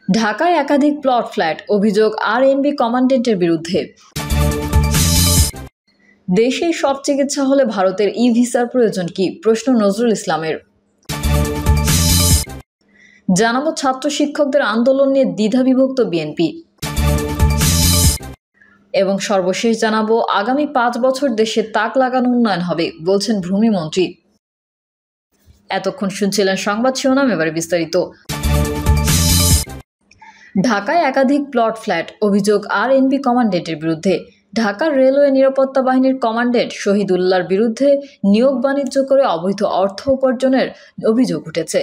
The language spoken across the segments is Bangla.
ঢাকায় একাধিক প্লট ফ্ল্যাট, অভিযোগ আরএনবি কমান্ডেন্টের বিরুদ্ধে। দেশেই সব চিকিৎসা হলে ভারতের ই ভিসার প্রয়োজন কি, প্রশ্ন নজরুল ইসলামের। জানাবো ছাত্র শিক্ষকদের আন্দোলন নিয়ে দ্বিধাবিভক্ত বিএনপি। এবং সর্বশেষ জানাবো আগামী 5 বছর দেশে তাক লাগানো উন্নয়ন হবে বলছেন ভূমিমন্ত্রী। এতক্ষণ শুনছিলেন সংবাদ শিরোনাম, এবারে বিস্তারিত। ঢাকায় একাধিক প্লট ফ্ল্যাট, অভিযোগ আরএনবি কমান্ডেন্টের বিরুদ্ধে। ঢাকার রেলওয়ে নিরাপত্তা বাহিনীর কমান্ডেন্ট শহীদুল্লাহর বিরুদ্ধে নিয়োগ বাণিজ্য করে অবৈধ অর্থ উপার্জনের অভিযোগ উঠেছে।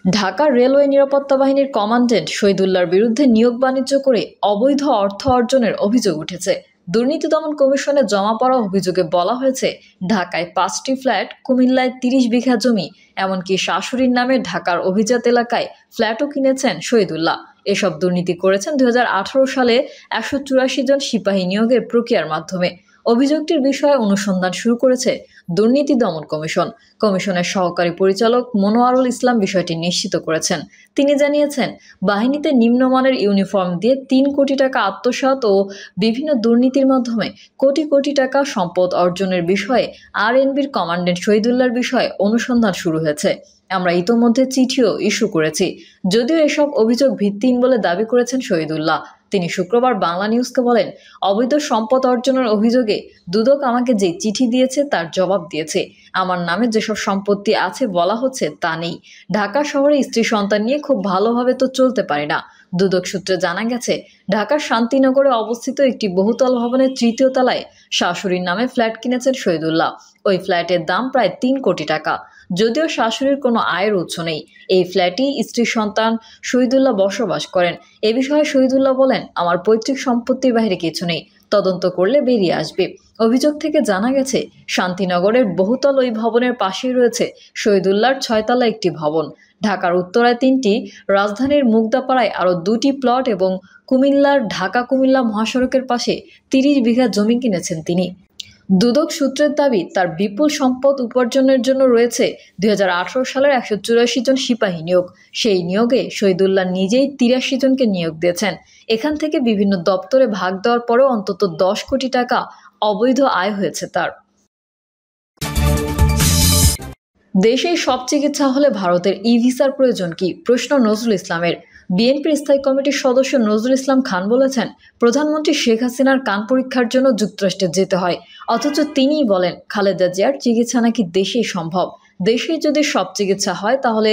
ঢাকার রেলওয়ে নিরাপত্তা বাহিনীর কমান্ডেন্ট শহীদুল্লাহর বিরুদ্ধে নিয়োগ বাণিজ্য করে অবৈধ অর্থ অর্জনের অভিযোগ উঠেছে। দুর্নীতি দমন কমিশনে জমা পড়া অভিযোগে বলা হয়েছে, ঢাকায় 5টি ফ্ল্যাট, কুমিল্লায় 30 বিঘা জমি, এমনকি শাশুড়ির নামে ঢাকার অভিজাত এলাকায় ফ্ল্যাটও কিনেছেন শহীদুল্লাহ। এসব দুর্নীতি করেছেন 2018 সালে 184 জন সিপাহী নিয়োগের প্রক্রিয়ার মাধ্যমে। অভিযোগটির বিষয়ে অনুসন্ধান শুরু করেছে দুর্নীতি দমন কমিশন। কমিশনের সহকারী পরিচালক মনোয়ারুল ইসলাম বিষয়টি নিশ্চিত করেছেন। তিনি জানিয়েছেন, বাহিনীতে নিম্নমানের ইউনিফর্ম দিয়ে 3 কোটি টাকা আত্মসাৎ ও বিভিন্ন দুর্নীতির মাধ্যমে কোটি কোটি টাকা সম্পদ অর্জনের বিষয়ে আরএনবির কমান্ডেন্ট শহীদুল্লাহর বিষয়ে অনুসন্ধান শুরু হয়েছে। আমরা ইতোমধ্যে চিঠিও ইস্যু করেছি। যদিও এসব অভিযোগ ভিত্তিহীন বলে দাবি করেছেন শহীদুল্লাহ। তিনি শুক্রবার বাংলা নিউজকে বলেন, অবৈধ সম্পদ অর্জনের অভিযোগে দুদক আমাকে যে চিঠি দিয়েছে তার জবাব দিয়েছে। আমার নামে যেসব সম্পত্তি আছে বলা হচ্ছে তা নেই। ঢাকা শহরে স্ত্রী সন্তান নিয়ে খুব ভালোভাবে তো চলতে পারি না। দুদক সূত্রে জানা গেছে, ঢাকার শান্তিনগরে অবস্থিত একটি বহুতল ভবনের 3য় তলায় শাশুড়ির নামে ফ্ল্যাট কিনেছেন শহীদুল্লাহ। ওই ফ্ল্যাটের দাম প্রায় 3 কোটি টাকা। যদিও শাশুড়ির কোনো আয়ের উৎস নেই, এই ফ্ল্যাটেই স্ত্রী সন্তান শহীদুল্লাহ বসবাস করেন। এ বিষয়ে শহীদুল্লাহ বলেন, আমার পৈতৃক সম্পত্তির বাইরে কিছু নেই, তদন্ত করলে বেরিয়ে আসবে। অভিযোগ থেকে জানা গেছে, শান্তিনগরের বহুতল ওই ভবনের পাশেই রয়েছে শহীদুল্লাহর 6তলা একটি ভবন। ঢাকার উত্তরায় 3টি, রাজধানীর মুগদাপাড়ায় আরও 2টি প্লট এবং কুমিল্লার ঢাকা কুমিল্লা মহাসড়কের পাশে 30 বিঘা জমি কিনেছেন তিনি। দুদক সূত্রের দাবি, তার বিপুল সম্পদ উপার্জনের জন্য রয়েছে 2018 সালের 184 জন সিপাহী নিয়োগ। সেই নিয়োগে শহীদুল্লাহ নিজেই 83 জনকে নিয়োগ দিয়েছেন। এখান থেকে বিভিন্ন দপ্তরে ভাগ দেওয়ার পরেও অন্তত 10 কোটি টাকা অবৈধ আয় হয়েছে তার। দেশেই সব চিকিৎসা হলে ভারতের ই ভিসার প্রয়োজন কি, প্রশ্ন নজরুল ইসলামের। বিএনপির স্থায়ী কমিটির সদস্য নজরুল ইসলাম খান বলেছেন, প্রধানমন্ত্রী শেখ হাসিনার কান পরীক্ষার জন্য যুক্তরাষ্ট্রে যেতে হয়, অথচ তিনিই বলেন খালেদা জিয়ার চিকিৎসা নাকি দেশেই সম্ভব। দেশেই যদি সব চিকিৎসা হয় তাহলে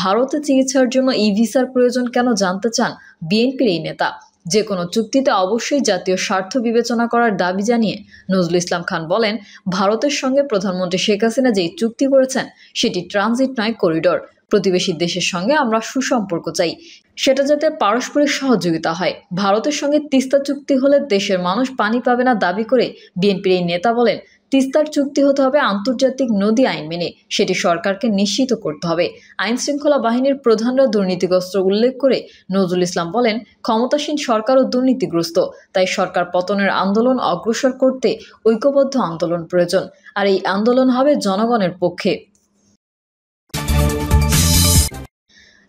ভারতে চিকিৎসার জন্য ই ভিসার প্রয়োজন কেন জানতে চান বিএনপির এই নেতা। যে কোনো চুক্তিতে অবশ্যই জাতীয় স্বার্থ বিবেচনা করার দাবি জানিয়ে নজরুল ইসলাম খান বলেন, ভারতের সঙ্গে প্রধানমন্ত্রী শেখ হাসিনা যেই চুক্তি করেছেন সেটি ট্রানজিট নয়, করিডোর। প্রতিবেশী দেশের সঙ্গে আমরা সুসম্পর্ক চাই, সেটা যাতে পারস্পরিক সহযোগিতা হয়। ভারতের সঙ্গে তিস্তা চুক্তি হলে দেশের মানুষ পানি পাবে না দাবি করে বিএনপির এই নেতা বলেন, তিস্তার চুক্তি হতে হবে আন্তর্জাতিক নদী আইন মেনে, সেটি সরকারকে নিশ্চিত করতে হবে। আইন শৃঙ্খলা বাহিনীর প্রধানরা দুর্নীতিগ্রস্ত উল্লেখ করে নজরুল ইসলাম বলেন, ক্ষমতাসীন সরকারও দুর্নীতিগ্রস্ত, তাই সরকার পতনের আন্দোলন অগ্রসর করতে ঐক্যবদ্ধ আন্দোলন প্রয়োজন, আর এই আন্দোলন হবে জনগণের পক্ষে।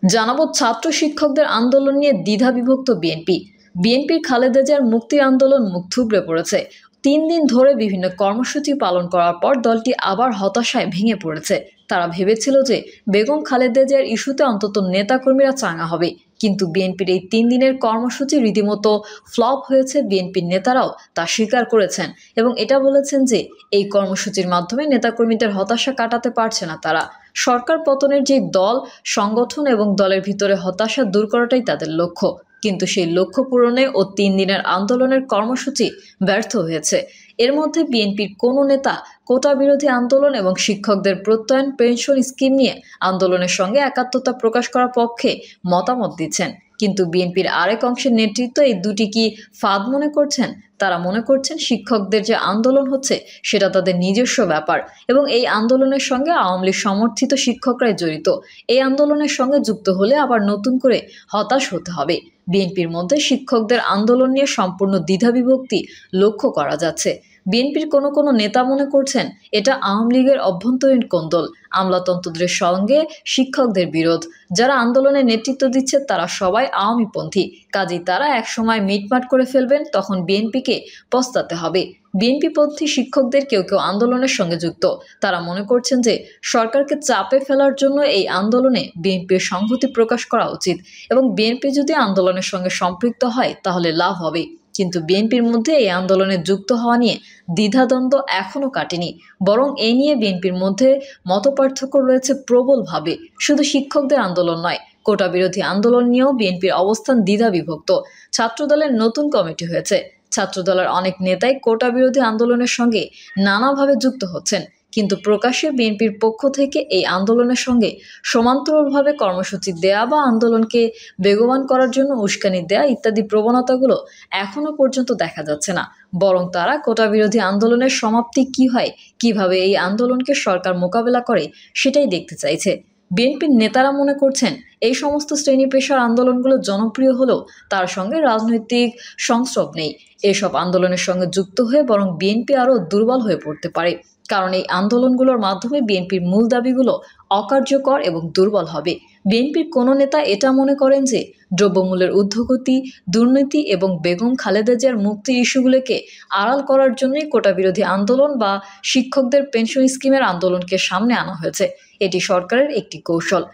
জানাবো ছাত্র শিক্ষকদের আন্দোলন নিয়ে দ্বিধাবিভক্ত বিএনপি। বিএনপির খালেদা জিয়ার মুক্তির আন্দোলন মুখ থুবড়ে পড়েছে। 3 দিন ধরে বিভিন্ন কর্মসূচি পালন করার পর দলটি আবার হতাশায় ভেঙে পড়েছে। তারা ভেবেছিল যে বেগম খালেদা জিয়ার ইস্যুতে অন্তত নেতাকর্মীরা চাঙা হবে, কিন্তু বিএনপির এই 3 দিনের কর্মসূচি রীতিমতো ফ্লপ হয়েছে। বিএনপির নেতারাও তা স্বীকার করেছেন এবং এটা বলেছেন যে এই কর্মসূচির মাধ্যমে নেতাকর্মীদের হতাশা কাটাতে পারছে না তারা। সরকার পতনের যে দল সংগঠন এবং দলের ভিতরে হতাশা দূর করাটাই তাদের লক্ষ্য, কিন্তু সেই লক্ষ্য পূরণে ও 3 দিনের আন্দোলনের কর্মসূচি ব্যর্থ হয়েছে। এর মধ্যে বিএনপির কোনো নেতা কোটা বিরোধী আন্দোলন এবং শিক্ষকদের প্রত্যয়ন পেনশন স্কিম নিয়ে আন্দোলনের সঙ্গে একাত্মতা প্রকাশ করার পক্ষে মতামত দিচ্ছেন, কিন্তু বিএনপির আরেক অংশের নেতৃত্ব এই দুটি কি ফাঁদ মনে করছেন। তারা মনে করছেন শিক্ষকদের যে আন্দোলন হচ্ছে সেটা তাদের নিজস্ব ব্যাপার এবং এই আন্দোলনের সঙ্গে আওয়ামী লীগ সমর্থিত শিক্ষকরাই জড়িত। এই আন্দোলনের সঙ্গে যুক্ত হলে আবার নতুন করে হতাশ হতে হবে। বিএনপির মধ্যে শিক্ষকদের আন্দোলন নিয়ে সম্পূর্ণ দ্বিধাবিভক্তি লক্ষ্য করা যাচ্ছে। বিএনপির কোনো নেতা মনে করছেন এটা আওয়ামী লীগের অভ্যন্তরীণ কোন্দল, আমলাতন্ত্রদের সঙ্গে শিক্ষকদের বিরোধ। যারা আন্দোলনের নেতৃত্ব দিচ্ছে তারা সবাই আওয়ামীপন্থী, কাজেই তারা একসময় মিটমাট করে ফেলবেন, তখন বিএনপিকে পস্তাতে হবে। বিএনপিপন্থী শিক্ষকদের কেউ আন্দোলনের সঙ্গে যুক্ত। তারা মনে করছেন যে সরকারকে চাপে ফেলার জন্য এই আন্দোলনে বিএনপির সংহতি প্রকাশ করা উচিত এবং বিএনপি যদি আন্দোলনের সঙ্গে সম্পৃক্ত হয় তাহলে লাভ হবে। কিন্তু বিএনপির মধ্যে এই আন্দোলনে যুক্ত হওয়া নিয়ে দ্বিধাদ্বন্দ্ব এখনও কাটেনি, বরং এই নিয়ে বিএনপির মধ্যে মতপার্থক্য রয়েছে প্রবলভাবে। শুধু শিক্ষকদের আন্দোলন নয়, কোটা বিরোধী আন্দোলন নিয়েও বিএনপির অবস্থান দ্বিধা বিভক্ত। ছাত্রদলের নতুন কমিটি হয়েছে। ছাত্রদলের অনেক নেতাই কোটা বিরোধী আন্দোলনের সঙ্গে নানাভাবে যুক্ত হচ্ছেন, কিন্তু প্রকাশ্যে বিএনপির পক্ষ থেকে এই আন্দোলনের সঙ্গে সমান্তরালভাবে কর্মসূচি দেয়া বা আন্দোলনকে বেগবান করার জন্য উস্কানি দেয়া ইত্যাদি প্রবণতাগুলো এখনো পর্যন্ত দেখা যাচ্ছে না। বরং তারা কোটা বিরোধী আন্দোলনের সমাপ্তি কি হয়, কিভাবে এই আন্দোলনকে সরকার মোকাবেলা করে সেটাই দেখতে চাইছে। বিএনপির নেতারা মনে করছেন এই সমস্ত শ্রেণী পেশার আন্দোলনগুলো জনপ্রিয় হলেও তার সঙ্গে রাজনৈতিক সংস্রব নেই। এসব আন্দোলনের সঙ্গে যুক্ত হয়ে বরং বিএনপি আরও দুর্বল হয়ে পড়তে পারে, কারণ এই আন্দোলনগুলোর মাধ্যমে বিএনপির মূল দাবিগুলো অকার্যকর এবং দুর্বল হবে। বিএনপির কোনো নেতা এটা মনে করেন যে দ্রব্যমূল্যের ঊর্ধ্বগতি, দুর্নীতি এবং বেগম খালেদা জিয়ার মুক্তির ইস্যুগুলোকে আড়াল করার জন্যই কোটা বিরোধী আন্দোলন বা শিক্ষকদের পেনশন স্কিমের আন্দোলনকে সামনে আনা হয়েছে। এটি সরকারের একটি কৌশল।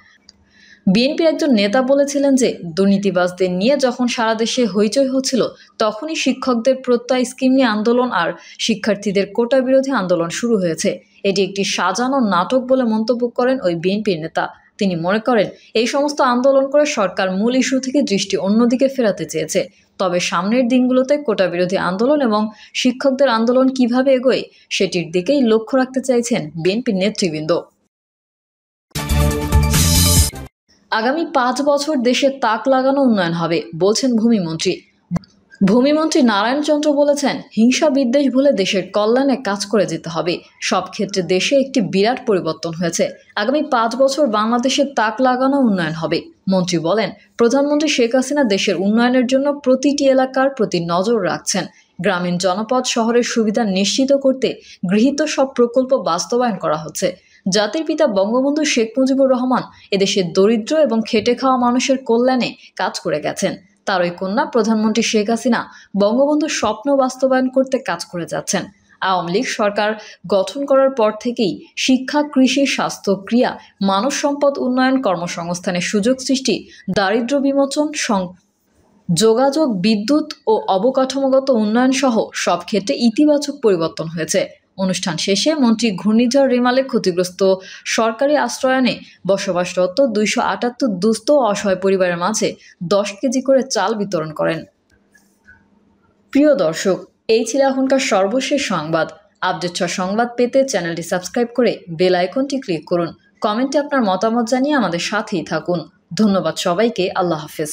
বিএনপির একজন নেতা বলেছিলেন যে দুর্নীতিবাজদের নিয়ে যখন সারা দেশে হইচই হচ্ছিল তখনই শিক্ষকদের প্রত্যয় স্কিম নিয়ে আন্দোলন আর শিক্ষার্থীদের কোটা বিরোধী আন্দোলন শুরু হয়েছে। এটি একটি সাজানো নাটক বলে মন্তব্য করেন ওই বিএনপির নেতা। তিনি মনে করেন এই সমস্ত আন্দোলন করে সরকার মূল ইস্যু থেকে দৃষ্টি অন্যদিকে ফেরাতে চেয়েছে। তবে সামনের দিনগুলোতে কোটা বিরোধী আন্দোলন এবং শিক্ষকদের আন্দোলন কিভাবে এগোয় সেটির দিকেই লক্ষ্য রাখতে চাইছেন বিএনপির নেতৃবৃন্দ। আগামী 5 বছর দেশে তাক লাগানো উন্নয়ন হবে বলছেন ভূমিমন্ত্রী। ভূমিমন্ত্রী নারায়ণ চন্দ্র বলেছেন, হিংসা বিদ্বেষ ভুলে দেশের কল্যাণে কাজ করে যেতে হবে। সব ক্ষেত্রে দেশে একটি বিরাট পরিবর্তন হয়েছে। আগামী 5 বছর বাংলাদেশের তাক লাগানো উন্নয়ন হবে। মন্ত্রী বলেন, প্রধানমন্ত্রী শেখ হাসিনা দেশের উন্নয়নের জন্য প্রতিটি এলাকার প্রতি নজর রাখছেন। গ্রামীণ জনপদ শহরের সুবিধা নিশ্চিত করতে গৃহীত সব প্রকল্প বাস্তবায়ন করা হচ্ছে। জাতির পিতা বঙ্গবন্ধু শেখ মুজিবুর রহমান এদেশের দরিদ্র এবং খেটে খাওয়া মানুষের কল্যাণে কাজ করে গেছেন। তারই কন্যা প্রধানমন্ত্রী শেখ হাসিনা বঙ্গবন্ধুর স্বপ্ন বাস্তবায়ন করতে কাজ করে যাচ্ছেন। আওয়ামী লীগ সরকার গঠন করার পর থেকেই শিক্ষা, কৃষি, স্বাস্থ্য, ক্রীড়া, মানব সম্পদ উন্নয়ন, কর্মসংস্থানের সুযোগ সৃষ্টি, দারিদ্র্য বিমোচন, যোগাযোগ, বিদ্যুৎ ও অবকাঠামোগত উন্নয়ন সহ সব ক্ষেত্রে ইতিবাচক পরিবর্তন হয়েছে। অনুষ্ঠান শেষে মন্ত্রী ঘূর্ণিঝড় রেমালে ক্ষতিগ্রস্ত সরকারি আশ্রয়নে বসবাসরত 278 দুস্থ ও অসহায় পরিবারের মাঝে 10 কেজি করে চাল বিতরণ করেন। প্রিয় দর্শক, এই ছিল এখনকার সর্বশেষ সংবাদ। আপডেট সংবাদ পেতে চ্যানেলটি সাবস্ক্রাইব করে বেল আইকনটি ক্লিক করুন। কমেন্টে আপনার মতামত জানিয়ে আমাদের সাথেই থাকুন। ধন্যবাদ সবাইকে। আল্লাহ হাফেজ।